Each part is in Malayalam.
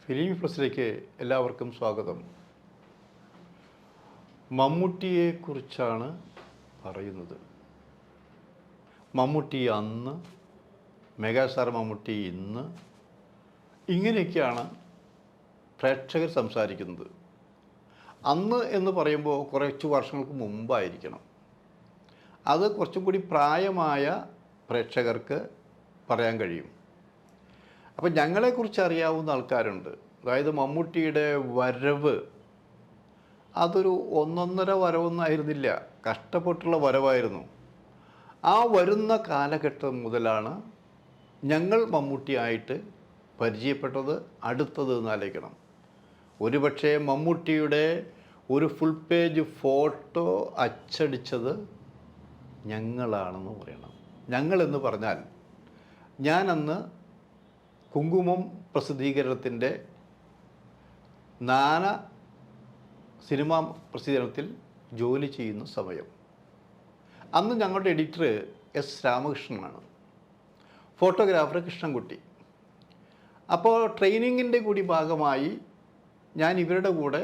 ഫിലിം പ്ലസിലേക്ക് എല്ലാവർക്കും സ്വാഗതം. മമ്മൂട്ടിയെക്കുറിച്ചാണ് പറയുന്നത്. മമ്മൂട്ടി അന്ന്, മെഗാസ്റ്റാർ മമ്മൂട്ടി ഇന്ന്, ഇങ്ങനെയൊക്കെയാണ് പ്രേക്ഷകർ സംസാരിക്കുന്നത്. അന്ന് എന്ന് പറയുമ്പോൾ കുറച്ച് വർഷങ്ങൾക്ക് മുമ്പായിരിക്കണം. അത് കുറച്ചും കൂടി പ്രായമായ പ്രേക്ഷകർക്ക് പറയാൻ കഴിയും. അപ്പം ഞങ്ങളെക്കുറിച്ച് അറിയാവുന്ന ആൾക്കാരുണ്ട്. അതായത് മമ്മൂട്ടിയുടെ വരവ് അതൊരു ഒന്നൊന്നര വരവൊന്നായിരുന്നില്ല, കഷ്ടപ്പെട്ടുള്ള വരവായിരുന്നു. ആ വരുന്ന കാലഘട്ടം മുതലാണ് ഞങ്ങൾ മമ്മൂട്ടിയായിട്ട് പരിചയപ്പെട്ടത്, അടുത്തത് എന്നാലോചിക്കണം. ഒരുപക്ഷെ മമ്മൂട്ടിയുടെ ഒരു ഫുൾ പേജ് ഫോട്ടോ അച്ചടിച്ചത് ഞങ്ങളാണെന്ന് പറയണം. ഞങ്ങളെന്ന് പറഞ്ഞാൽ ഞാനന്ന് കുങ്കുമം പ്രസിദ്ധീകരണത്തിൻ്റെ നാന സിനിമാ പ്രസിദ്ധീകരണത്തിൽ ജോലി ചെയ്യുന്ന സമയം. അന്ന് ഞങ്ങളുടെ എഡിറ്റർ എസ് രാമകൃഷ്ണനാണ്, ഫോട്ടോഗ്രാഫർ കൃഷ്ണൻകുട്ടി. അപ്പോൾ ട്രെയിനിങ്ങിൻ്റെ കൂടി ഭാഗമായി ഞാൻ ഇവരുടെ കൂടെ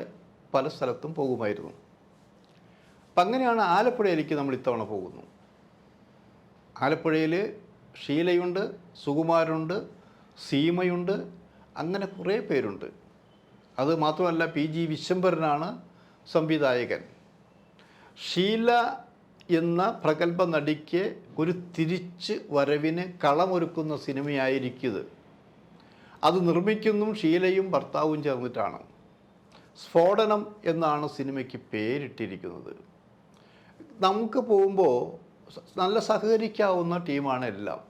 പല സ്ഥലത്തും പോകുമായിരുന്നു. അപ്പം അങ്ങനെയാണ് ആലപ്പുഴയിലേക്ക് നമ്മൾ ഇത്തവണ പോകുന്നു. ആലപ്പുഴയിൽ ഷീലയുണ്ട്, സുകുമാരനുണ്ട്, സീമയുണ്ട്, അങ്ങനെ കുറേ പേരുണ്ട്. അത് മാത്രമല്ല PG വിശ്വംഭരനാണ് സംവിധായകൻ. ഷീല എന്ന പ്രഗത്ഭ നടിക്ക് ഒരു തിരിച്ച് വരവിന് കളമൊരുക്കുന്ന സിനിമയായിരിക്കുന്നത്. അത് നിർമ്മിക്കുന്നതും ഷീലയും ഭർത്താവും ചേർന്നിട്ടാണ്. സ്ഫോടനം എന്നാണ് സിനിമയ്ക്ക് പേരിട്ടിരിക്കുന്നത്. നമുക്ക് പോകുമ്പോൾ നല്ല സഹകരിക്കാവുന്ന ടീമാണ് എല്ലാം.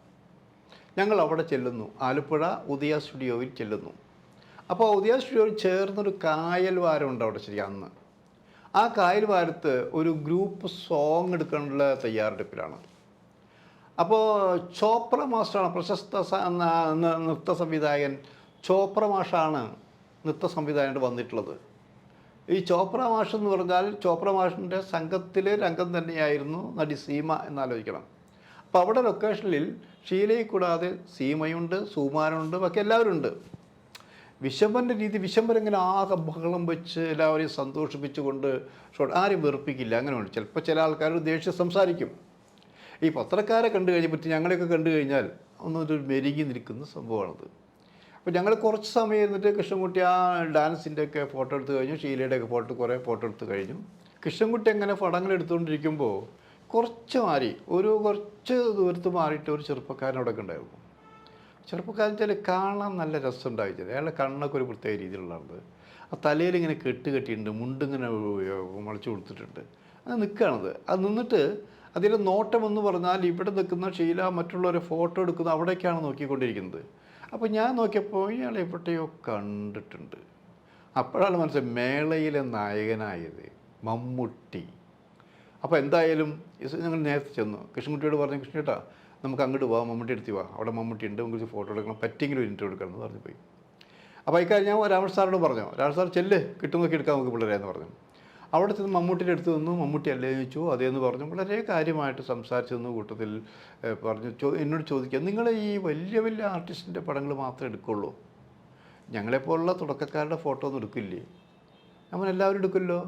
ഞങ്ങൾ അവിടെ ചെല്ലുന്നു, ആലപ്പുഴ ഉദയ സ്റ്റുഡിയോയിൽ ചെല്ലുന്നു. അപ്പോൾ ഉദയ സ്റ്റുഡിയോയിൽ ചേർന്നൊരു കായൽ വാരമുണ്ട് അവിടെ. ശരി, അന്ന് ആ കായൽ വാരത്ത് ഒരു ഗ്രൂപ്പ് സോങ് എടുക്കാനുള്ള തയ്യാറെടുപ്പിലാണ്. അപ്പോൾ ചോപ്ര മാസ്റ്ററാണ് പ്രശസ്ത നൃത്ത സംവിധായകൻ. ചോപ്ര മാഷാണ് നൃത്ത സംവിധായകനായിട്ട് വന്നിട്ടുള്ളത്. ഈ ചോപ്ര മാഷ് എന്ന് പറഞ്ഞാൽ ചോപ്ര മാഷിൻ്റെ സംഘത്തിലെ രംഗം തന്നെയായിരുന്നു നടി സീമ എന്നാലോചിക്കണം. അപ്പോൾ അവിടെ ലൊക്കേഷനിൽ ഷീലയെ കൂടാതെ സീമയുണ്ട്, സുകുമാരനുണ്ട്, ബാക്കി എല്ലാവരും ഉണ്ട്. വിശംബരൻ്റെ രീതി, വിശംബരൻ ഇങ്ങനെ ആകെ ബഹളം വെച്ച് എല്ലാവരെയും സന്തോഷിപ്പിച്ചുകൊണ്ട് ആരും വെറുപ്പിക്കില്ല. അങ്ങനെയുണ്ട്. ചിലപ്പോൾ ചില ആൾക്കാർ ദേഷ്യം സംസാരിക്കും. ഈ പത്രക്കാരെ കണ്ടു കഴിഞ്ഞപ്പോൾ ഞങ്ങളെയൊക്കെ കണ്ടു കഴിഞ്ഞാൽ ഒന്നൊരു മെരുകി നിൽക്കുന്ന സംഭവമാണത്. അപ്പോൾ ഞങ്ങൾ കുറച്ച് സമയം ഇരുന്നിട്ട് കൃഷ്ണൻകുട്ടി ആ ഡാൻസിൻ്റെയൊക്കെ ഫോട്ടോ എടുത്ത് കഴിഞ്ഞു, ഷീലയുടെയൊക്കെ കുറേ ഫോട്ടോ എടുത്ത് കഴിഞ്ഞു. കൃഷ്ണൻകുട്ടി അങ്ങനെ പടങ്ങൾ എടുത്തുകൊണ്ടിരിക്കുമ്പോൾ കുറച്ച് ദൂരത്ത് മാറിയിട്ട് ഒരു ചെറുപ്പക്കാരൻ അവിടെ ഉണ്ടായിരുന്നു. ചെറുപ്പക്കാരൻ ചില കാണാൻ നല്ല രസമുണ്ടായിട്ടില്ല. അയാളുടെ കണ്ണൊക്കെ ഒരു പ്രത്യേക രീതിയിലുള്ളത്. ആ തലയിൽ ഇങ്ങനെ കെട്ടിയിട്ടുണ്ട്, മുണ്ടിങ്ങനെ മുളച്ചു കൊടുത്തിട്ടുണ്ട്. അത് നിൽക്കുകയാണത്. അത് നിന്നിട്ട് അതിൻ്റെ നോട്ടമെന്ന് പറഞ്ഞാൽ ഇവിടെ നിൽക്കുന്ന ഷീല മറ്റുള്ളവരെ ഫോട്ടോ എടുക്കുന്ന അവിടേക്കാണ് നോക്കിക്കൊണ്ടിരിക്കുന്നത്. അപ്പോൾ ഞാൻ നോക്കിയപ്പോൾ ഇയാൾ എവിടെയോ കണ്ടിട്ടുണ്ട്. അപ്പോഴാണ് മനസ്സിലായി മേളയിലെ നായകനായത് മമ്മൂട്ടി. അപ്പോൾ എന്തായാലും ഞങ്ങൾ നേരത്തെ ചെന്നു. കൃഷ്ണൻകുട്ടിയോട് പറഞ്ഞു, കൃഷ്ണേട്ടാ നമുക്ക് അങ്ങോട്ട് പോവാം, മമ്മൂട്ടി എടുത്ത് പോവാം, അവിടെ മമ്മൂട്ടി ഉണ്ട്, നമുക്ക് ഫോട്ടോ എടുക്കണം, പറ്റെങ്കിലും ഒരു ഇൻറ്റർവ്യൂ എടുക്കണം എന്ന് പറഞ്ഞു പോയി. അപ്പോൾ ഇക്കാര്യം ഞാൻ രാമകൃഷ്ണൻ സാറിനോട് പറഞ്ഞു, രാമകൃഷ്ണൻ സാർ ചെല്ല്, കിട്ടുന്നൊക്കെ എടുക്കാൻ നമുക്ക് പിള്ളേരെന്ന് പറഞ്ഞു. അവിടെ ചെന്ന് മമ്മൂട്ടിയുടെ അടുത്ത് നിന്നു. മമ്മൂട്ടി അല്ലേ ചോദിച്ചു, അതേന്ന് പറഞ്ഞു. വളരെ കാര്യമായിട്ട് സംസാരിച്ചു തന്നു. കൂട്ടത്തിൽ പറഞ്ഞു, എന്നോട് ചോദിക്കുക, നിങ്ങൾ ഈ വലിയ വലിയ ആർട്ടിസ്റ്റിൻ്റെ പടങ്ങൾ മാത്രമേ എടുക്കുള്ളൂ, ഞങ്ങളെപ്പോലുള്ള തുടക്കക്കാരുടെ ഫോട്ടോ ഒന്നും എടുക്കില്ലേ? നമ്മൾ എല്ലാവരും എടുക്കുമല്ലോ.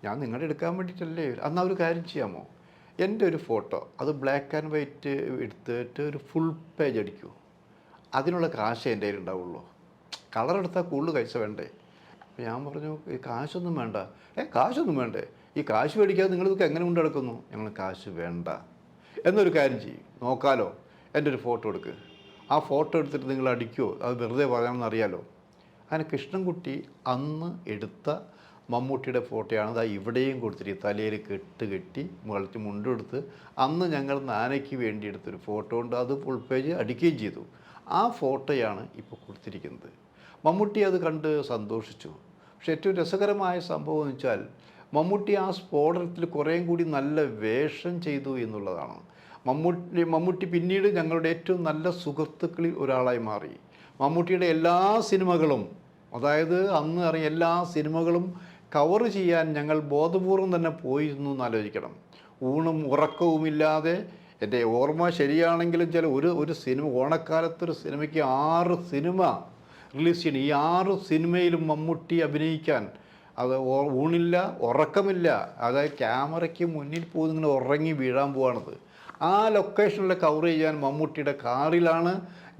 ഞാൻ നിങ്ങളുടെ എടുക്കാൻ വേണ്ടിയിട്ടല്ലേ. അന്ന് ഒരു കാര്യം ചെയ്യാമോ, എൻ്റെ ഒരു ഫോട്ടോ അത് ബ്ലാക്ക് ആൻഡ് വൈറ്റ് എടുത്തിട്ട് ഒരു ഫുൾ പേജ് അടിക്കൂ, അതിനുള്ള കാശ് എൻ്റെ കയ്യിൽ ഉണ്ടാവുള്ളൂ, കളർ എടുത്താൽ കൂടുതൽ പൈസ വേണ്ടേ? അപ്പോൾ ഞാൻ പറഞ്ഞു, ഈ കാശൊന്നും വേണ്ട. കാശൊന്നും വേണ്ടേ? ഈ കാശ് മേടിക്കാതെ നിങ്ങളിതൊക്കെ എങ്ങനെ കൊണ്ട് നടക്കുന്നു? ഞങ്ങൾ കാശ് വേണ്ട. എന്നൊരു കാര്യം ചെയ്യും, നോക്കാലോ, എൻ്റെ ഒരു ഫോട്ടോ എടുക്ക്, ആ ഫോട്ടോ എടുത്തിട്ട് നിങ്ങൾ അടിക്കുമോ, അത് വെറുതെ പറയാമെന്ന് അറിയാലോ. അങ്ങനെ കൃഷ്ണൻകുട്ടി അന്ന് എടുത്ത മമ്മൂട്ടിയുടെ ഫോട്ടോയാണ് അത് ഇവിടെയും കൊടുത്തിട്ട് തലയിൽ കെട്ടി മുളച്ച് മുണ്ടെടുത്ത് അന്ന് ഞങ്ങൾ നാനയ്ക്ക് വേണ്ടി എടുത്തൊരു ഫോട്ടോ ഉണ്ട്. അത് ഫുൾ പേജ് അടിക്കുകയും ചെയ്തു. ആ ഫോട്ടോയാണ് ഇപ്പോൾ കൊടുത്തിരിക്കുന്നത്. മമ്മൂട്ടി അത് കണ്ട് സന്തോഷിച്ചു. പക്ഷേ ഏറ്റവും രസകരമായ സംഭവം എന്ന് വെച്ചാൽ മമ്മൂട്ടി ആ സ്ഫോടനത്തിൽ കുറേയും കൂടി നല്ല വേഷം ചെയ്തു എന്നുള്ളതാണ്. മമ്മൂട്ടി പിന്നീട് ഞങ്ങളുടെ ഏറ്റവും നല്ല സുഹൃത്തുക്കളിൽ ഒരാളായി മാറി. മമ്മൂട്ടിയുടെ എല്ലാ സിനിമകളും, അതായത് അന്ന് ഇറങ്ങിയ എല്ലാ സിനിമകളും കവർ ചെയ്യാൻ ഞങ്ങൾ ബോധപൂർവം തന്നെ പോയിരുന്നു എന്നാലോചിക്കണം. ഊണും ഉറക്കവുമില്ലാതെ എൻ്റെ ഓർമ്മ ശരിയാണെങ്കിലും ചില ഒരു സിനിമ ഓണക്കാലത്തൊരു സിനിമയ്ക്ക് 6 സിനിമ റിലീസ് ചെയ്യണം. ഈ 6 സിനിമയിലും മമ്മൂട്ടി അഭിനയിക്കാൻ അത് ഊണില്ല, ഉറക്കമില്ല. അതായത് ക്യാമറയ്ക്ക് മുന്നിൽ പോയി ഇങ്ങനെ ഉറങ്ങി വീഴാൻ പോവാണത്. ആ ലൊക്കേഷനിൽ കവർ ചെയ്യാൻ മമ്മൂട്ടിയുടെ കാറിലാണ്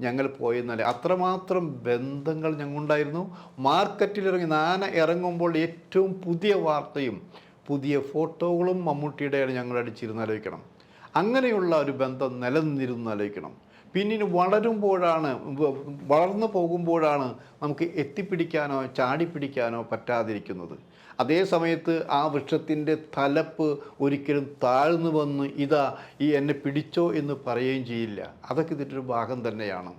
ഞങ്ങൾ പോയെന്നാൽ അത്രമാത്രം ബന്ധങ്ങൾ ഞങ്ങളുണ്ടായിരുന്നു. മാർക്കറ്റിലിറങ്ങി ഇറങ്ങുമ്പോൾ ഏറ്റവും പുതിയ വാർത്തയും പുതിയ ഫോട്ടോകളും മമ്മൂട്ടിയുടെയാണ് ഞങ്ങൾ അടിച്ചിരുന്നാലോചിക്കണം. അങ്ങനെയുള്ള ഒരു ബന്ധം നിലനിന്നിരുന്നാലോചിക്കണം. പിന്നീട് വളർന്നു പോകുമ്പോഴാണ് നമുക്ക് എത്തിപ്പിടിക്കാനോ ചാടിപ്പിടിക്കാനോ പറ്റാതിരിക്കുന്നത്. അതേ സമയത്ത് ആ വൃക്ഷത്തിൻ്റെ തലപ്പ് ഒരിക്കലും താഴ്ന്നു വന്ന് എന്നെ പിടിച്ചോ എന്ന് പറയുകയും ചെയ്യില്ല. അതൊക്കെ ഇതിൻ്റെ ഒരു ഭാഗം തന്നെയാണ്.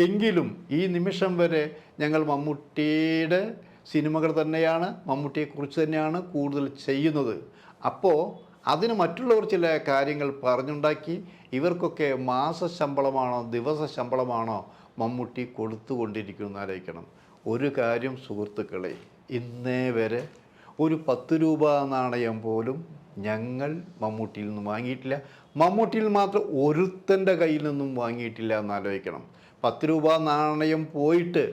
എങ്കിലും ഈ നിമിഷം വരെ ഞങ്ങൾ മമ്മൂട്ടിയുടെ സിനിമകൾ തന്നെയാണ്, മമ്മൂട്ടിയെക്കുറിച്ച് തന്നെയാണ് കൂടുതൽ ചെയ്യുന്നത്. അപ്പോൾ അതിന് മറ്റുള്ളവർ ചില കാര്യങ്ങൾ പറഞ്ഞുണ്ടാക്കി ഇവർക്കൊക്കെ മാസശമ്പളമാണോ ദിവസ ശമ്പളമാണോ മമ്മൂട്ടി കൊടുത്തുകൊണ്ടിരിക്കുന്നു ആലോചിക്കണം. ഒരു കാര്യം സുഹൃത്തുക്കളെ, ഇന്നേ വരെ ഒരു 10 രൂപ നാണയം പോലും ഞങ്ങൾ മമ്മൂട്ടിയിൽ നിന്നും വാങ്ങിയിട്ടില്ല. മമ്മൂട്ടിയിൽ മാത്രം ഒരുത്തൻ്റെ കയ്യിൽ നിന്നും വാങ്ങിയിട്ടില്ല എന്നാലോചിക്കണം. 10 രൂപ നാണയം പോയിട്ട്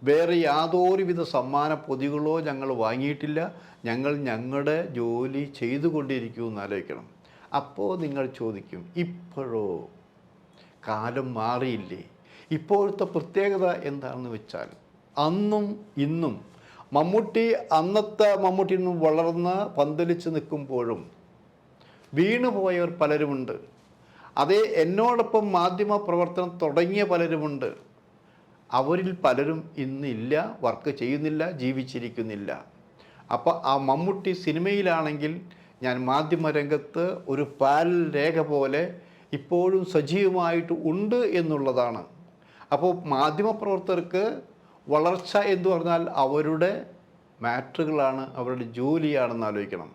വേറെ യാതൊരുവിധ സമ്മാന പൊതികളോ ഞങ്ങൾ വാങ്ങിയിട്ടില്ല. ഞങ്ങൾ ഞങ്ങളുടെ ജോലി ചെയ്തുകൊണ്ടിരിക്കും എന്നാലോചിക്കണം. അപ്പോൾ നിങ്ങൾ ചോദിക്കും, ഇപ്പോഴോ? കാലം മാറിയില്ലേ? ഇപ്പോഴത്തെ പ്രത്യേകത എന്താണെന്ന് വെച്ചാൽ അന്നും ഇന്നും അന്നത്തെ മമ്മൂട്ടിയിൽ നിന്നും വളർന്ന് പന്തലിച്ച് നിൽക്കുമ്പോഴും വീണുപോയവർ പലരുമുണ്ട്. അതേ എന്നോടൊപ്പം മാധ്യമ പ്രവർത്തനം തുടങ്ങിയ പലരുമുണ്ട്. അവരിൽ പലരും ഇന്നില്ല, വർക്ക് ചെയ്യുന്നില്ല, ജീവിച്ചിരിക്കുന്നില്ല. അപ്പോൾ ആ മമ്മൂട്ടി സിനിമയിലാണെങ്കിൽ ഞാൻ മാധ്യമരംഗത്ത് ഒരു പാരൽ രേഖ പോലെ ഇപ്പോഴും സജീവമായിട്ട് ഉണ്ട് എന്നുള്ളതാണ്. അപ്പോൾ മാധ്യമപ്രവർത്തകർക്ക് വളർച്ച എന്ന് പറഞ്ഞാൽ അവരുടെ മാറ്ററുകളാണ്, അവരുടെ ജോലിയാണെന്ന് ആലോചിക്കണം.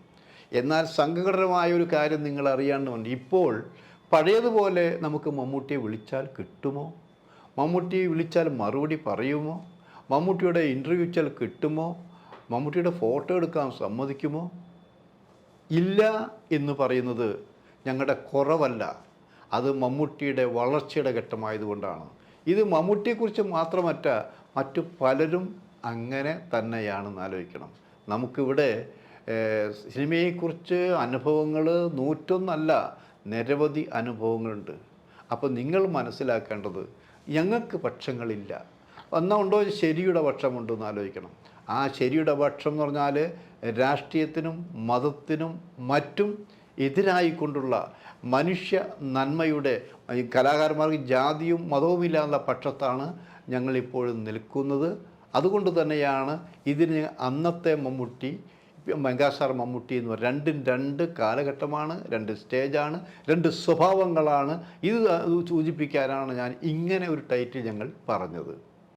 എന്നാൽ സങ്കടകരമായ ഒരു കാര്യം നിങ്ങൾ അറിയാണ്ടുണ്ട്. ഇപ്പോൾ പഴയതുപോലെ നമുക്ക് മമ്മൂട്ടിയെ വിളിച്ചാൽ കിട്ടുമോ? മമ്മൂട്ടിയെ വിളിച്ചാൽ മറുപടി പറയുമോ? മമ്മൂട്ടിയുടെ ഇൻ്റർവ്യൂ വെച്ചാൽ കിട്ടുമോ? മമ്മൂട്ടിയുടെ ഫോട്ടോ എടുക്കാൻ സമ്മതിക്കുമോ? ഇല്ല എന്ന് പറയുന്നത് ഞങ്ങളുടെ കുറവല്ല, അത് മമ്മൂട്ടിയുടെ വളർച്ചയുടെ ഘട്ടമായതുകൊണ്ടാണ്. ഇത് മമ്മൂട്ടിയെക്കുറിച്ച് മാത്രമല്ല, മറ്റു പലരും അങ്ങനെ തന്നെയാണെന്ന് ആലോചിക്കണം. നമുക്കിവിടെ സിനിമയെക്കുറിച്ച് അനുഭവങ്ങൾ 101 നിരവധി അനുഭവങ്ങളുണ്ട്. അപ്പോൾ നിങ്ങൾ മനസ്സിലാക്കേണ്ടത്, ഞങ്ങൾക്ക് പക്ഷങ്ങളില്ല. ഒന്നുണ്ടോ ശരിയുടെ പക്ഷമുണ്ടെന്ന് ആലോചിക്കണം. ആ ശരിയുടെ പക്ഷം എന്ന് പറഞ്ഞാൽ രാഷ്ട്രീയത്തിനും മതത്തിനും മറ്റും എതിരായിക്കൊണ്ടുള്ള മനുഷ്യ നന്മയുടെ കലാകാരന്മാർക്ക് ജാതിയും മതവുമില്ലാത്ത പക്ഷത്താണ് ഞങ്ങളിപ്പോഴും നിൽക്കുന്നത്. അതുകൊണ്ട് തന്നെയാണ് ഇതിന് അന്നത്തെ മമ്മൂട്ടി, മെഗാസ്റ്റാർ മമ്മൂട്ടി എന്ന് പറയുന്നത് രണ്ടും 2 കാലഘട്ടമാണ്, 2 സ്റ്റേജാണ്, 2 സ്വഭാവങ്ങളാണ്. ഇത് സൂചിപ്പിക്കാനാണ് ഞാൻ ഇങ്ങനെ ഒരു ടൈറ്റിൽ ഞങ്ങൾ പറഞ്ഞത്.